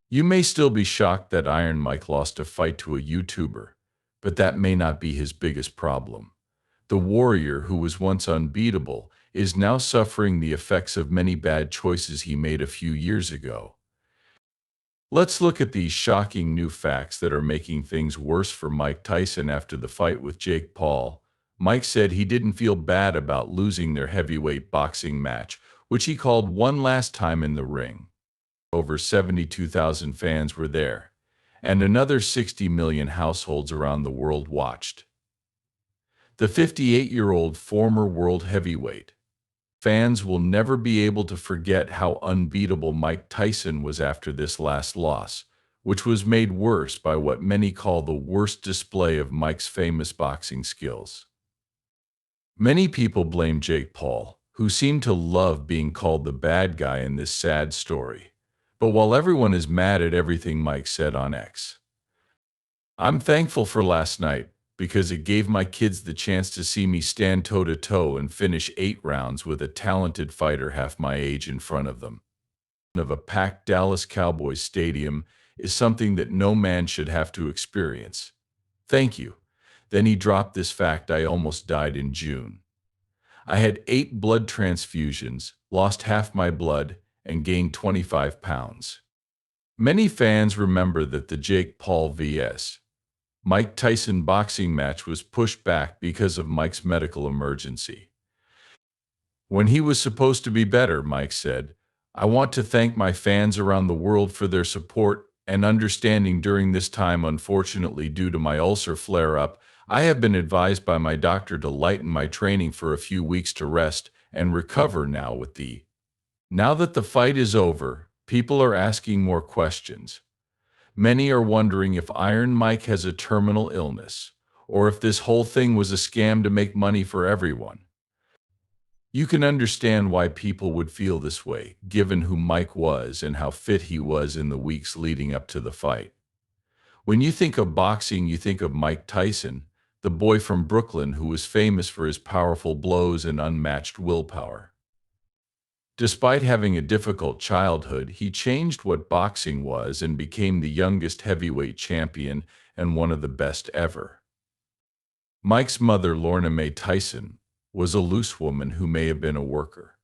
You may still be shocked that Iron Mike lost a fight to a YouTuber, but that may not be his biggest problem. The warrior, who was once unbeatable, is now suffering the effects of many bad choices he made a few years ago. Let's look at these shocking new facts that are making things worse for Mike Tyson after the fight with Jake Paul. Mike said he didn't feel bad about losing their heavyweight boxing match, which he called one last time in the ring. Over 72,000 fans were there, and another 60 million households around the world watched. The 58-year-old former world heavyweight. Fans will never be able to forget how unbeatable Mike Tyson was after this last loss, which was made worse by what many call the worst display of Mike's famous boxing skills. Many people blame Jake Paul, who seemed to love being called the bad guy in this sad story. But while everyone is mad at everything Mike said on X, I'm thankful for last night, because it gave my kids the chance to see me stand toe-to-toe and finish 8 rounds with a talented fighter half my age in front of them. Of a packed Dallas Cowboys stadium is something that no man should have to experience. Thank you. Then he dropped this fact: I almost died in June. I had 8 blood transfusions, lost half my blood, and gained 25 pounds. Many fans remember that the Jake Paul vs. Mike Tyson boxing match was pushed back because of Mike's medical emergency. When he was supposed to be better, Mike said, "I want to thank my fans around the world for their support and understanding during this time. Unfortunately, due to my ulcer flare-up, I have been advised by my doctor to lighten my training for a few weeks to rest and recover Now that the fight is over, people are asking more questions. Many are wondering if Iron Mike has a terminal illness, or if this whole thing was a scam to make money for everyone. You can understand why people would feel this way, given who Mike was and how fit he was in the weeks leading up to the fight. When you think of boxing, you think of Mike Tyson, the boy from Brooklyn who was famous for his powerful blows and unmatched willpower. Despite having a difficult childhood, he changed what boxing was and became the youngest heavyweight champion and one of the best ever. Mike's mother, Lorna Mae Tyson, was a loose woman who may have been a worker.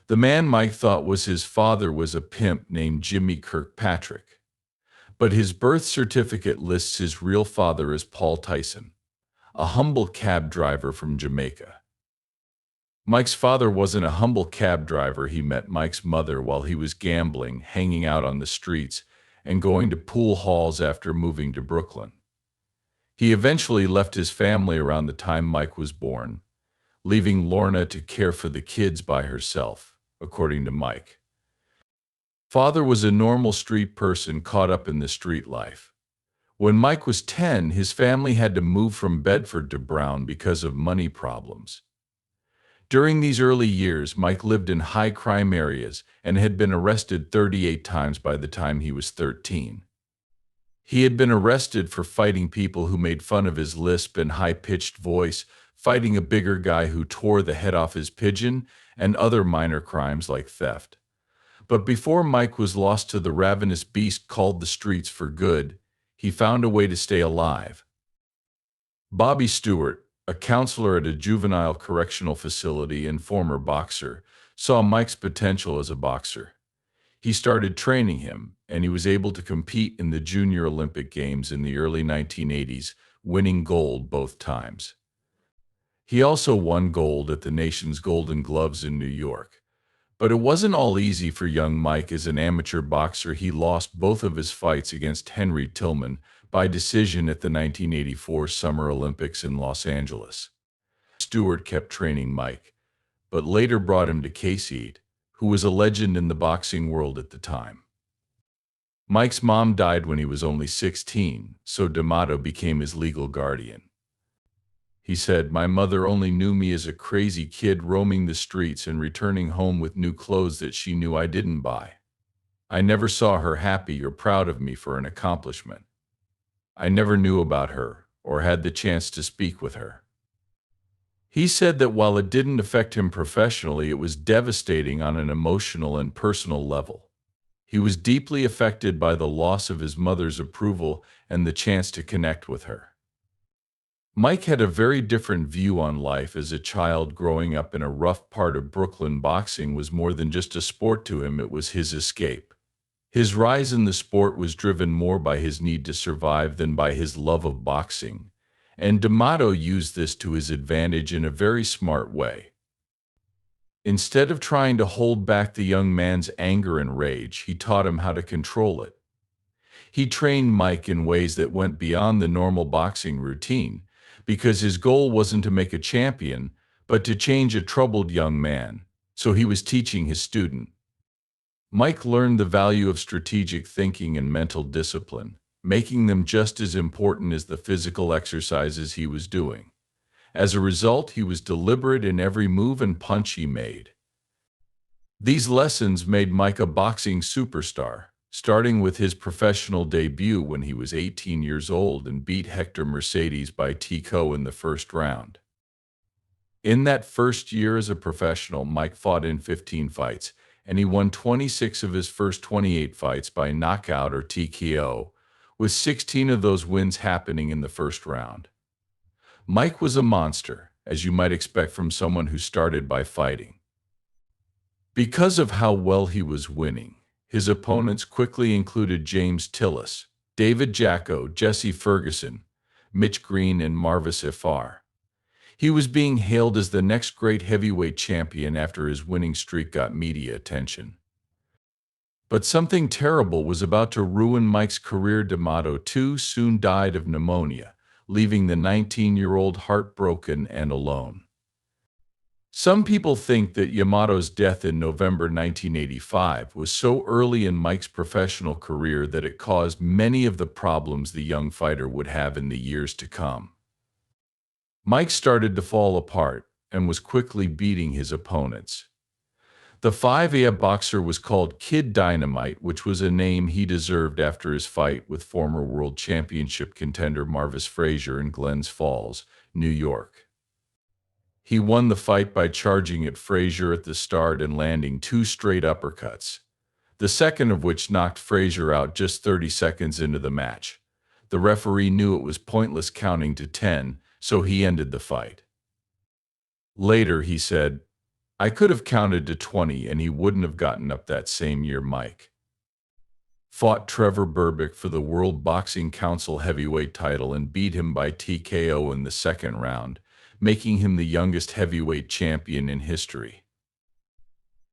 The man Mike thought was his father was a pimp named Jimmy Kirkpatrick, but his birth certificate lists his real father as Paul Tyson, a humble cab driver from Jamaica. Mike's father wasn't a humble cab driver. He met Mike's mother while he was gambling, hanging out on the streets, and going to pool halls after moving to Brooklyn. He eventually left his family around the time Mike was born, leaving Lorna to care for the kids by herself, according to Mike. Father was a normal street person caught up in the street life. When Mike was 10, his family had to move from Bedford to Brown because of money problems. During these early years, Mike lived in high-crime areas and had been arrested 38 times by the time he was 13. He had been arrested for fighting people who made fun of his lisp and high-pitched voice, fighting a bigger guy who tore the head off his pigeon, and other minor crimes like theft. But before Mike was lost to the ravenous beast called the streets for good, he found a way to stay alive. Bobby Stewart, a counselor at a juvenile correctional facility and former boxer, saw Mike's potential as a boxer. He started training him, and he was able to compete in the Junior Olympic Games in the early 1980s, winning gold both times. He also won gold at the nation's Golden Gloves in New York. But it wasn't all easy for young Mike. As an amateur boxer, he lost both of his fights against Henry Tillman by decision at the 1984 Summer Olympics in Los Angeles. Stewart kept training Mike, but later brought him to Casey, who was a legend in the boxing world at the time. Mike's mom died when he was only 16, so D'Amato became his legal guardian. He said, "My mother only knew me as a crazy kid roaming the streets and returning home with new clothes that she knew I didn't buy. I never saw her happy or proud of me for an accomplishment. I never knew about her or had the chance to speak with her." He said that while it didn't affect him professionally, it was devastating on an emotional and personal level. He was deeply affected by the loss of his mother's approval and the chance to connect with her. Mike had a very different view on life as a child. Growing up in a rough part of Brooklyn, boxing was more than just a sport to him, it was his escape. His rise in the sport was driven more by his need to survive than by his love of boxing, and D'Amato used this to his advantage in a very smart way. Instead of trying to hold back the young man's anger and rage, he taught him how to control it. He trained Mike in ways that went beyond the normal boxing routine, because his goal wasn't to make a champion, but to change a troubled young man. So he was teaching his student. Mike learned the value of strategic thinking and mental discipline, making them just as important as the physical exercises he was doing. As a result, he was deliberate in every move and punch he made. These lessons made Mike a boxing superstar, starting with his professional debut when he was 18 years old and beat Hector Mercedes by TKO in the first round. In that first year as a professional, Mike fought in 15 fights, and he won 26 of his first 28 fights by knockout or TKO, with 16 of those wins happening in the first round. Mike was a monster, as you might expect from someone who started by fighting. Because of how well he was winning, his opponents quickly included James Tillis, David Jacko, Jesse Ferguson, Mitch Green, and Marvis Ifar. He was being hailed as the next great heavyweight champion after his winning streak got media attention. But something terrible was about to ruin Mike's career. D'Amato too soon died of pneumonia, leaving the 19-year-old heartbroken and alone. Some people think that Yamato's death in November 1985 was so early in Mike's professional career that it caused many of the problems the young fighter would have in the years to come. Mike started to fall apart and was quickly beating his opponents. The 5A boxer was called Kid Dynamite, which was a name he deserved after his fight with former world championship contender Marvis Frazier in Glens Falls, New York. He won the fight by charging at Frazier at the start and landing 2 straight uppercuts, the second of which knocked Frazier out just 30 seconds into the match. The referee knew it was pointless counting to 10, so he ended the fight. Later, he said, "I could have counted to 20 and he wouldn't have gotten up." That same year, Mike fought Trevor Berbick for the World Boxing Council heavyweight title and beat him by TKO in the second round, making him the youngest heavyweight champion in history.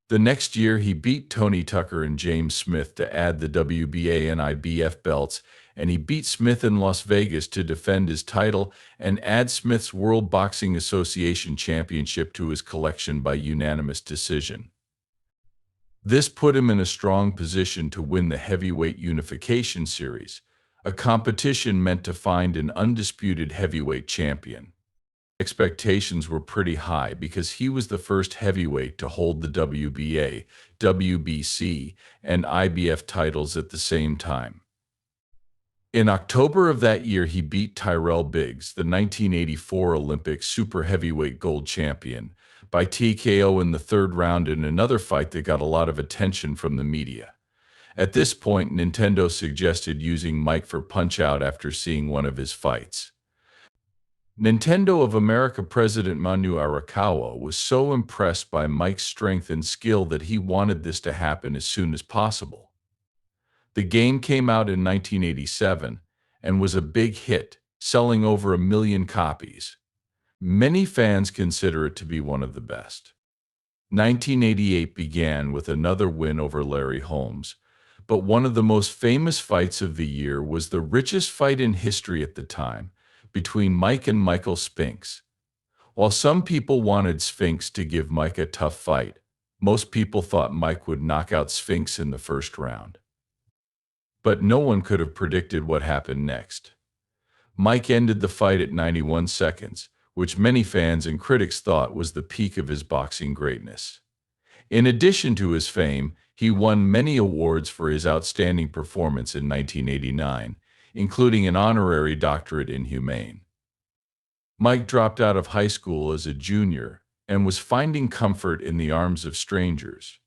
The next year, he beat Tony Tucker and James Smith to add the WBA and IBF belts, and he beat Smith in Las Vegas to defend his title and add Smith's World Boxing Association championship to his collection by unanimous decision. This put him in a strong position to win the Heavyweight Unification Series, a competition meant to find an undisputed heavyweight champion. Expectations were pretty high because he was the first heavyweight to hold the WBA, WBC, and IBF titles at the same time. In October of that year, he beat Tyrell Biggs, the 1984 Olympic super heavyweight gold champion, by TKO in the third round in another fight that got a lot of attention from the media. At this point, Nintendo suggested using Mike for Punch-Out after seeing one of his fights. Nintendo of America president Manu Arakawa was so impressed by Mike's strength and skill that he wanted this to happen as soon as possible. The game came out in 1987 and was a big hit, selling over 1 million copies. Many fans consider it to be one of the best. 1988 began with another win over Larry Holmes, but one of the most famous fights of the year was the richest fight in history at the time, between Mike and Michael Spinks. While some people wanted Spinks to give Mike a tough fight, most people thought Mike would knock out Spinks in the first round. But no one could have predicted what happened next. Mike ended the fight at 91 seconds, which many fans and critics thought was the peak of his boxing greatness. In addition to his fame, he won many awards for his outstanding performance in 1989, including an honorary doctorate in humane. Mike dropped out of high school as a junior and was finding comfort in the arms of strangers.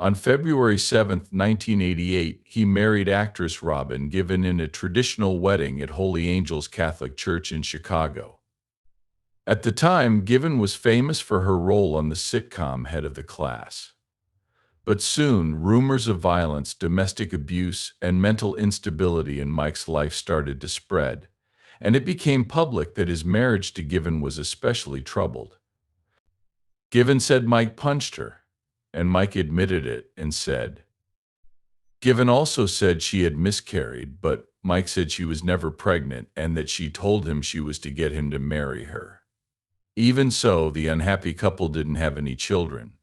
On February 7, 1988, he married actress Robin Given in a traditional wedding at Holy Angels Catholic Church in Chicago. At the time, Given was famous for her role on the sitcom Head of the Class. But soon, rumors of violence, domestic abuse, and mental instability in Mike's life started to spread, and it became public that his marriage to Given was especially troubled. Given said Mike punched her, and Mike admitted it and said, Given also said she had miscarried, but Mike said she was never pregnant and that she told him she was to get him to marry her. Even so, the unhappy couple didn't have any children.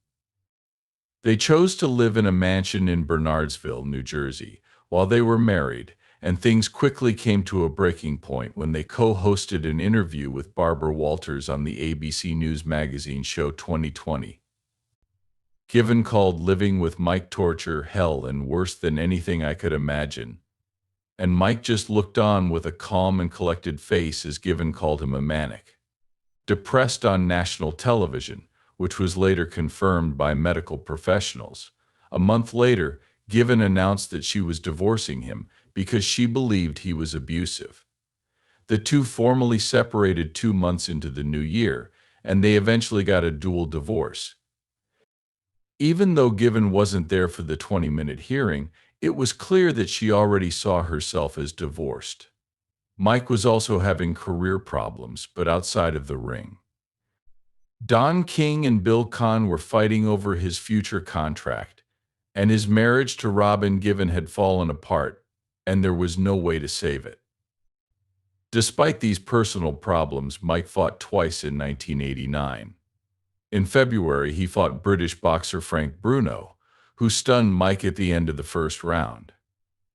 They chose to live in a mansion in Bernardsville, New Jersey, while they were married, and things quickly came to a breaking point when they co-hosted an interview with Barbara Walters on the ABC News magazine show 2020. Given called living with Mike torture, hell, and worse than anything I could imagine. And Mike just looked on with a calm and collected face as Given called him a manic. Depressed on national television, which was later confirmed by medical professionals. A month later, Given announced that she was divorcing him because she believed he was abusive. The two formally separated 2 months into the new year, and they eventually got a dual divorce. Even though Given wasn't there for the 20-minute hearing, it was clear that she already saw herself as divorced. Mike was also having career problems, but outside of the ring. Don King and Bill Kahn were fighting over his future contract, and his marriage to Robin Given had fallen apart, and there was no way to save it. Despite these personal problems, Mike fought twice in 1989. In February, he fought British boxer Frank Bruno, who stunned Mike at the end of the first round.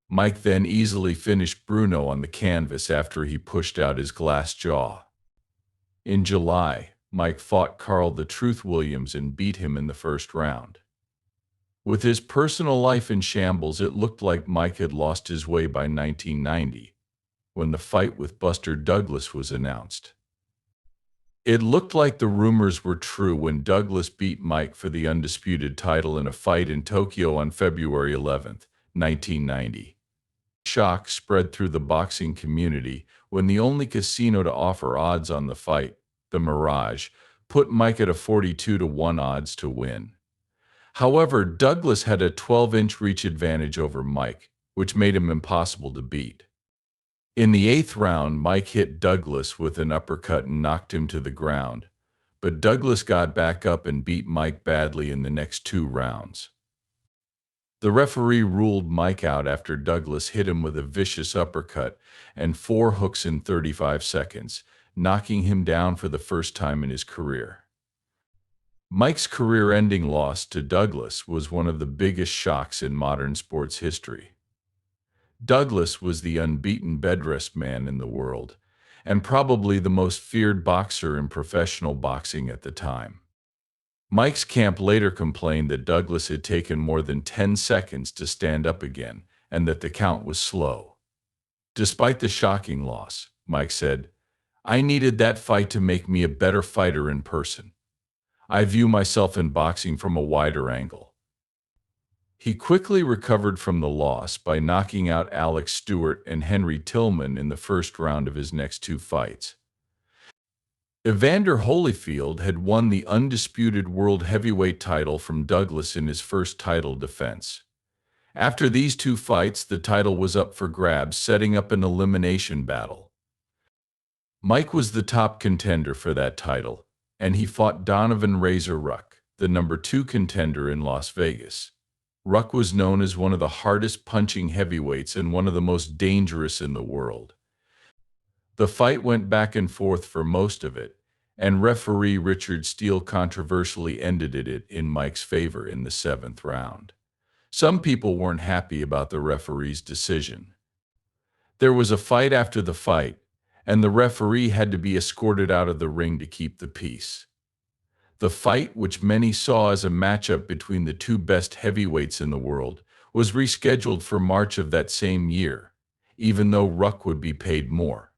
Mike then easily finished Bruno on the canvas after he pushed out his glass jaw. In July, Mike fought Carl the Truth Williams and beat him in the first round. With his personal life in shambles, it looked like Mike had lost his way by 1990, when the fight with Buster Douglas was announced. It looked like the rumors were true when Douglas beat Mike for the undisputed title in a fight in Tokyo on February 11, 1990. Shock spread through the boxing community when the only casino to offer odds on the fight, the Mirage, put Mike at a 42-1 odds to win. However, Douglas had a 12-inch reach advantage over Mike, which made him impossible to beat. In the 8th round, Mike hit Douglas with an uppercut and knocked him to the ground, but Douglas got back up and beat Mike badly in the next 2 rounds. The referee ruled Mike out after Douglas hit him with a vicious uppercut and 4 hooks in 35 seconds, knocking him down for the first time in his career. Mike's career-ending loss to Douglas was one of the biggest shocks in modern sports history. Douglas was the unbeaten bedrest man in the world, and probably the most feared boxer in professional boxing at the time. Mike's camp later complained that Douglas had taken more than 10 seconds to stand up again, and that the count was slow. Despite the shocking loss, Mike said, "I needed that fight to make me a better fighter in person. I view myself in boxing from a wider angle." He quickly recovered from the loss by knocking out Alex Stewart and Henry Tillman in the first round of his next 2 fights. Evander Holyfield had won the undisputed world heavyweight title from Douglas in his first title defense. After these 2 fights, the title was up for grabs, setting up an elimination battle. Mike was the top contender for that title, and he fought Donovan Razor Ruck, the number 2 contender in Las Vegas. Ruck was known as one of the hardest punching heavyweights and one of the most dangerous in the world. The fight went back and forth for most of it, and referee Richard Steele controversially ended it in Mike's favor in the 7th round. Some people weren't happy about the referee's decision. There was a fight after the fight, and the referee had to be escorted out of the ring to keep the peace. The fight, which many saw as a matchup between the 2 best heavyweights in the world, was rescheduled for March of that same year, even though Ruck would be paid more.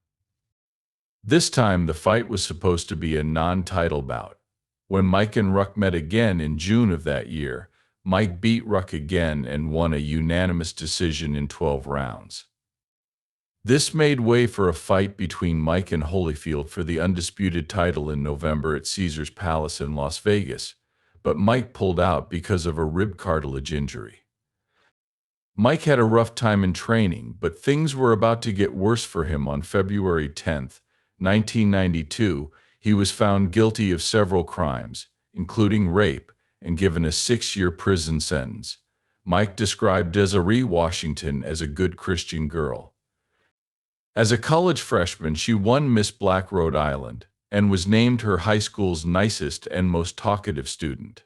This time, the fight was supposed to be a non-title bout. When Mike and Ruck met again in June of that year, Mike beat Ruck again and won a unanimous decision in 12 rounds. This made way for a fight between Mike and Holyfield for the undisputed title in November at Caesars Palace in Las Vegas, but Mike pulled out because of a rib cartilage injury. Mike had a rough time in training, but things were about to get worse for him. On February 10, 1992, he was found guilty of several crimes, including rape, and given a 6-year prison sentence. Mike described Desiree Washington as a good Christian girl. As a college freshman, she won Miss Black Rhode Island and was named her high school's nicest and most talkative student.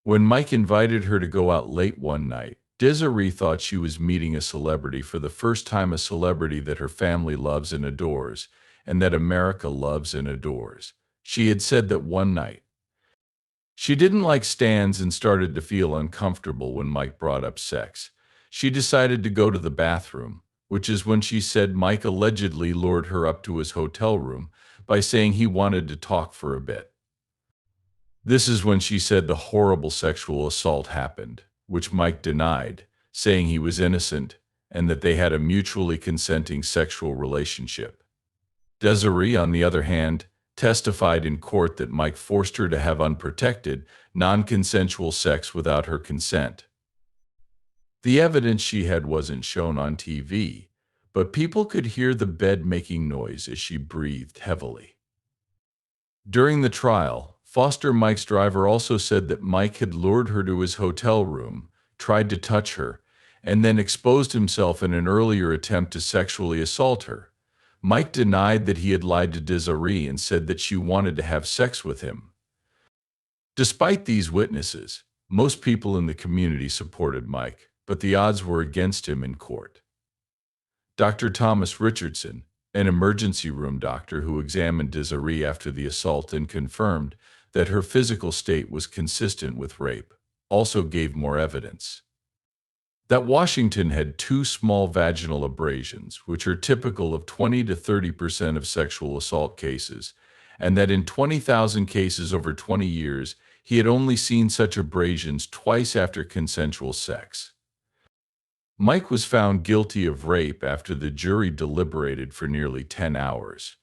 When Mike invited her to go out late one night, Desiree thought she was meeting a celebrity for the first time, a celebrity that her family loves and adores, and that America loves and adores. She had said that one night. She didn't like stands and started to feel uncomfortable when Mike brought up sex. She decided to go to the bathroom, which is when she said Mike allegedly lured her up to his hotel room by saying he wanted to talk for a bit. This is when she said the horrible sexual assault happened, which Mike denied, saying he was innocent and that they had a mutually consenting sexual relationship. Desiree, on the other hand, testified in court that Mike forced her to have unprotected, non-consensual sex without her consent. The evidence she had wasn't shown on TV, but people could hear the bed making noise as she breathed heavily. During the trial, Foster, Mike's driver, also said that Mike had lured her to his hotel room, tried to touch her, and then exposed himself in an earlier attempt to sexually assault her. Mike denied that he had lied to Desiree and said that she wanted to have sex with him. Despite these witnesses, most people in the community supported Mike, but the odds were against him in court. Dr. Thomas Richardson, an emergency room doctor who examined Desiree after the assault and confirmed that her physical state was consistent with rape, also gave more evidence. That Washington had 2 small vaginal abrasions, which are typical of 20 to 30% of sexual assault cases, and that in 20,000 cases over 20 years, he had only seen such abrasions twice after consensual sex. Mike was found guilty of rape after the jury deliberated for nearly 10 hours.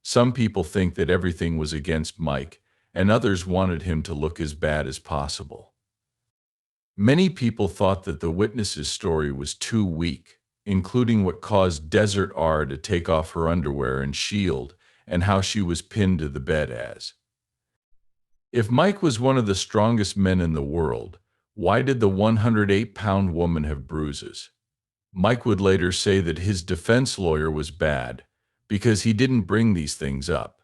Some people think that everything was against Mike, and others wanted him to look as bad as possible. Many people thought that the witness's story was too weak, including what caused Desert R to take off her underwear and shield, and how she was pinned to the bed as. If Mike was one of the strongest men in the world, why did the 108-pound woman have bruises? Mike would later say that his defense lawyer was bad because he didn't bring these things up.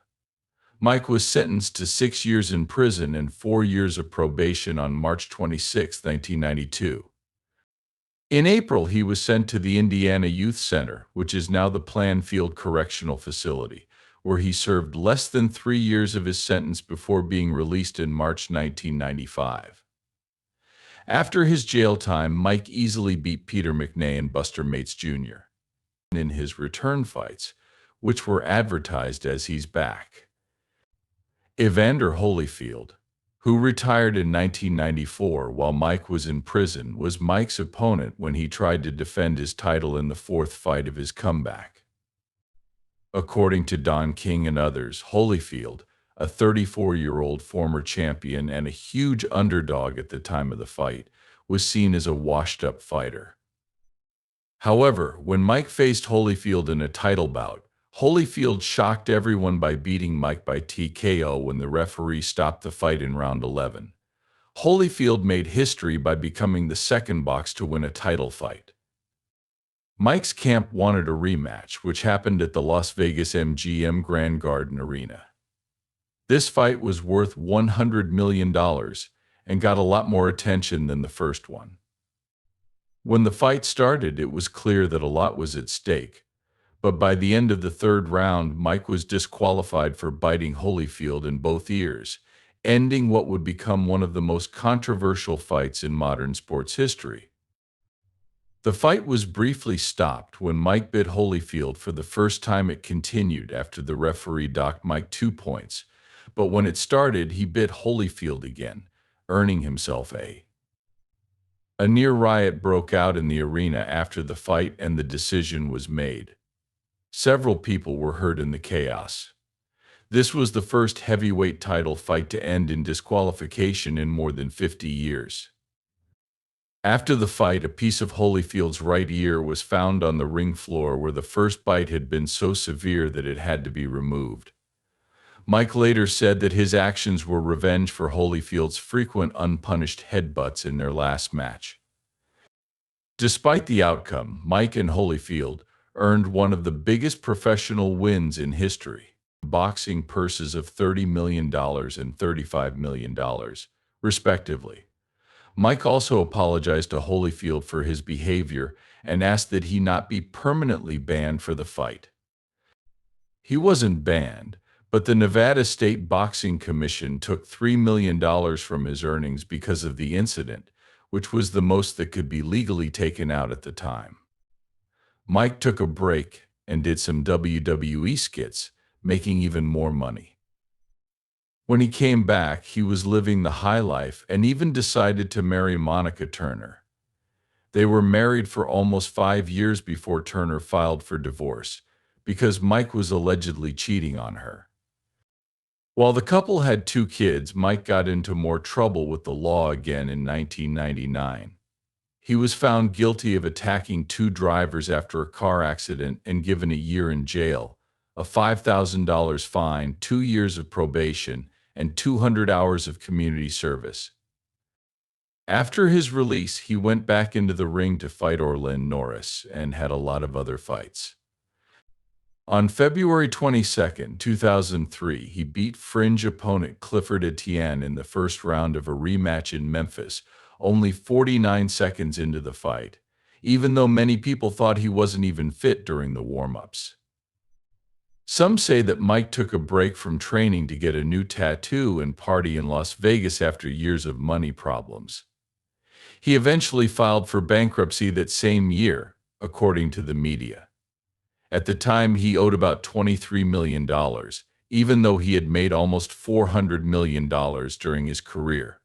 Mike was sentenced to 6 years in prison and 4 years of probation on March 26, 1992. In April, he was sent to the Indiana Youth Center, which is now the Planfield Correctional Facility, where he served less than 3 years of his sentence before being released in March 1995. After his jail time, Mike easily beat Peter McNay and Buster Mates Jr. in his return fights, which were advertised as he's back. Evander Holyfield, who retired in 1994 while Mike was in prison, was Mike's opponent when he tried to defend his title in the 4th fight of his comeback. According to Don King and others, Holyfield, a 34-year-old former champion and a huge underdog at the time of the fight, was seen as a washed-up fighter. However, when Mike faced Holyfield in a title bout, Holyfield shocked everyone by beating Mike by TKO when the referee stopped the fight in round 11. Holyfield made history by becoming the second box to win a title fight. Mike's camp wanted a rematch, which happened at the Las Vegas MGM Grand Garden Arena. This fight was worth $100 million and got a lot more attention than the first one. When the fight started, it was clear that a lot was at stake, but by the end of the 3rd round, Mike was disqualified for biting Holyfield in both ears, ending what would become one of the most controversial fights in modern sports history. The fight was briefly stopped when Mike bit Holyfield for the first time. It continued after the referee docked Mike 2 points, but when it started, he bit Holyfield again, earning himself a A near riot broke out in the arena after the fight and the decision was made. Several people were hurt in the chaos. This was the first heavyweight title fight to end in disqualification in more than 50 years. After the fight, a piece of Holyfield's right ear was found on the ring floor where the first bite had been so severe that it had to be removed. Mike later said that his actions were revenge for Holyfield's frequent unpunished headbutts in their last match. Despite the outcome, Mike and Holyfield earned one of the biggest professional wins in history, boxing purses of $30 million and $35 million, respectively. Mike also apologized to Holyfield for his behavior and asked that he not be permanently banned for the fight. He wasn't banned, but the Nevada State Boxing Commission took $3 million from his earnings because of the incident, which was the most that could be legally taken out at the time. Mike took a break and did some WWE skits, making even more money. When he came back, he was living the high life and even decided to marry Monica Turner. They were married for almost 5 years before Turner filed for divorce, because Mike was allegedly cheating on her. While the couple had 2 kids, Mike got into more trouble with the law again in 1999. He was found guilty of attacking 2 drivers after a car accident and given a year in jail, a $5,000 fine, 2 years of probation, and 200 hours of community service. After his release, he went back into the ring to fight Orlin Norris and had a lot of other fights. On February 22, 2003, he beat fringe opponent Clifford Etienne in the first round of a rematch in Memphis, only 49 seconds into the fight, even though many people thought he wasn't even fit during the warm-ups. Some say that Mike took a break from training to get a new tattoo and party in Las Vegas after years of money problems. He eventually filed for bankruptcy that same year, according to the media. At the time, he owed about $23 million, even though he had made almost $400 million during his career.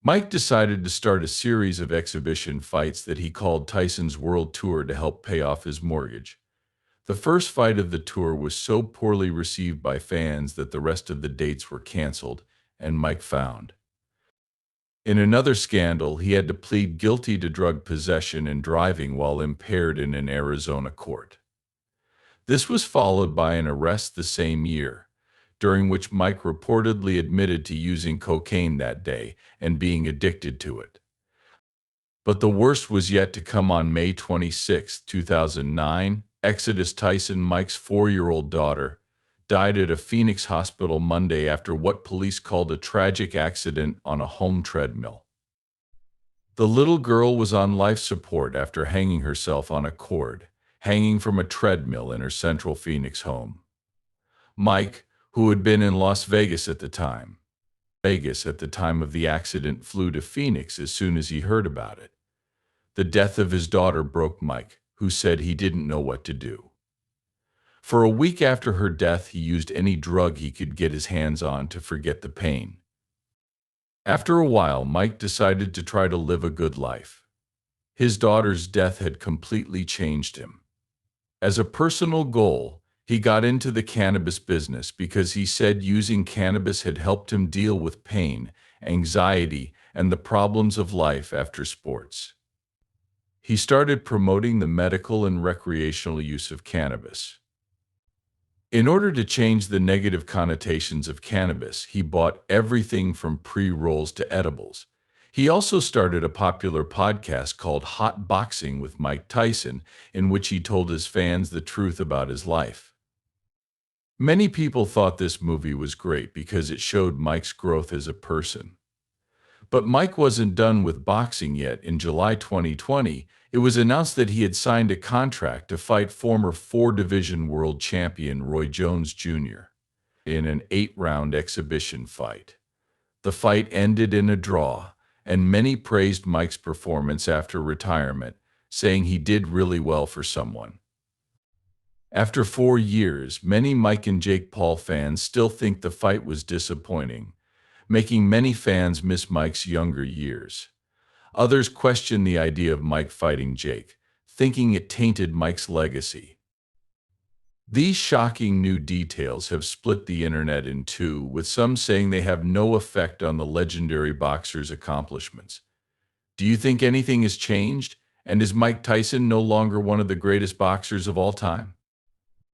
Mike decided to start a series of exhibition fights that he called Tyson's World Tour to help pay off his mortgage. The first fight of the tour was so poorly received by fans that the rest of the dates were canceled, and Mike found. In another scandal, he had to plead guilty to drug possession and driving while impaired in an Arizona court. This was followed by an arrest the same year, during which Mike reportedly admitted to using cocaine that day and being addicted to it. But the worst was yet to come. On May 26, 2009, Exodus Tyson, Mike's 4-year-old daughter, died at a Phoenix hospital Monday after what police called a tragic accident on a home treadmill. The little girl was on life support after hanging herself on a cord, hanging from a treadmill in her central Phoenix home. Mike, who had been in Las Vegas at the time of the accident, flew to Phoenix as soon as he heard about it. The death of his daughter broke Mike, who said he didn't know what to do. For a week after her death, he used any drug he could get his hands on to forget the pain. After a while, Mike decided to try to live a good life. His daughter's death had completely changed him. As a personal goal, he got into the cannabis business because he said using cannabis had helped him deal with pain, anxiety, and the problems of life after sports. He started promoting the medical and recreational use of cannabis. In order to change the negative connotations of cannabis, he bought everything from pre-rolls to edibles. He also started a popular podcast called Hot Boxing with Mike Tyson, in which he told his fans the truth about his life. Many people thought this movie was great because it showed Mike's growth as a person. But Mike wasn't done with boxing yet. In July 2020, it was announced that he had signed a contract to fight former 4-division world champion Roy Jones Jr. in an 8-round exhibition fight. The fight ended in a draw, and many praised Mike's performance after retirement, saying he did really well for someone. After 4 years, many Mike and Jake Paul fans still think the fight was disappointing, making many fans miss Mike's younger years. Others question the idea of Mike fighting Jake, thinking it tainted Mike's legacy. These shocking new details have split the internet in two, with some saying they have no effect on the legendary boxer's accomplishments. Do you think anything has changed? And is Mike Tyson no longer one of the greatest boxers of all time?